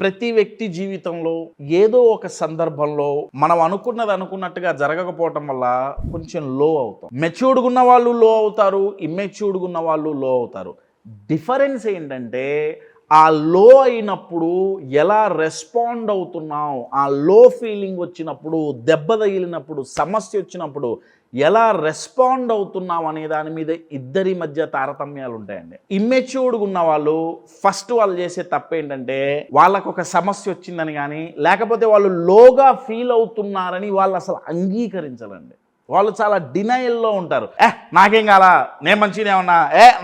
ప్రతి వ్యక్తి జీవితంలో ఏదో ఒక సందర్భంలో మనం అనుకున్నది అనుకున్నట్టుగా జరగకపోవటం వల్ల కొంచెం లో అవుతాం. మెచ్యూర్డ్గా ఉన్న వాళ్ళు లో అవుతారు, ఇమ్మెచ్యూర్డ్గా ఉన్న వాళ్ళు లో అవుతారు. డిఫరెన్స్ ఏంటంటే ఆ లో అయినప్పుడు ఎలా రెస్పాండ్ అవుతున్నాం, ఆ లో ఫీలింగ్ వచ్చినప్పుడు, దెబ్బ తగిలినప్పుడు, సమస్య వచ్చినప్పుడు ఎలా రెస్పాండ్ అవుతున్నాం అనే దాని మీద ఇద్దరి మధ్య తారతమ్యాలు ఉంటాయండి. ఇమ్మెచ్యూర్డ్గా ఉన్న వాళ్ళు ఫస్ట్ వాళ్ళు చేసే తప్పు ఏంటంటే వాళ్ళకు ఒక సమస్య వచ్చిందని కానీ లేకపోతే వాళ్ళు లోగా ఫీల్ అవుతున్నారని వాళ్ళు అసలు అంగీకరించాలండి. వాళ్ళు చాలా డినయల్లో ఉంటారు. నాకేం కాలా, నేను మంచిగానే ఉన్నా,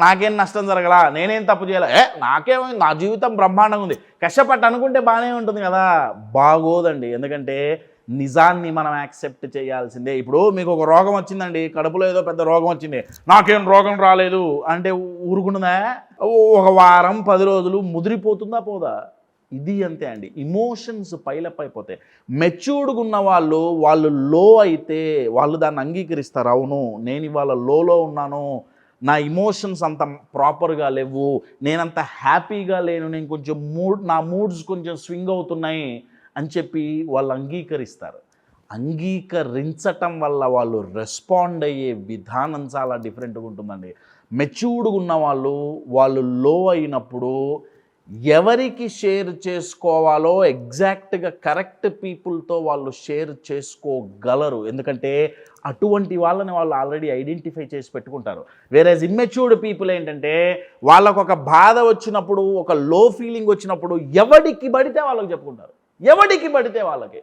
నాకేం నష్టం జరగలా, నేనేం తప్పు చేయాలా, నాకేమైంది, నా జీవితం బ్రహ్మాండంగా ఉంది, కష్టపట్టు అనుకుంటే బాగానే ఉంటుంది కదా. బాగోదండి. ఎందుకంటే నిజాన్ని మనం యాక్సెప్ట్ చేయాల్సిందే. ఇప్పుడు మీకు ఒక రోగం వచ్చిందండి, కడుపులో ఏదో పెద్ద రోగం వచ్చింది, నాకేం రోగం రాలేదు అంటే ఊరుకుంటుందా? ఒక వారం 10 రోజులు ముదిరిపోతుందా పోదా? ఇది అంతే అండి. ఇమోషన్స్ పైలప్ అయిపోతాయి. మెచ్యూర్డ్గా ఉన్న వాళ్ళు లో అయితే వాళ్ళు దాన్ని అంగీకరిస్తారు. అవును, నేను ఇవాళ లోలో ఉన్నాను, నా ఇమోషన్స్ అంత ప్రాపర్గా లేవు, నేనంత హ్యాపీగా లేను, నేను కొంచెం నా మూడ్స్ కొంచెం స్వింగ్ అవుతున్నాయి అని చెప్పి వాళ్ళు అంగీకరిస్తారు. అంగీకరించటం వల్ల వాళ్ళు రెస్పాండ్ అయ్యే విధానం చాలా డిఫరెంట్గా ఉంటుందండి. మెచ్యూర్డ్గా ఉన్న వాళ్ళు లో అయినప్పుడు ఎవరికి షేర్ చేసుకోవాలో ఎగ్జాక్ట్గా కరెక్ట్ పీపుల్తో వాళ్ళు షేర్ చేసుకోగలరు. ఎందుకంటే అటువంటి వాళ్ళని వాళ్ళు ఆల్రెడీ ఐడెంటిఫై చేసి పెట్టుకుంటారు. వేరేజ్ ఇమ్మెచ్యూర్డ్ పీపుల్ ఏంటంటే వాళ్ళకు ఒక బాధ వచ్చినప్పుడు, ఒక లో ఫీలింగ్ వచ్చినప్పుడు ఎవడికి పడితే వాళ్ళకి చెప్పుకుంటారు, ఎవడికి పడితే వాళ్ళకి.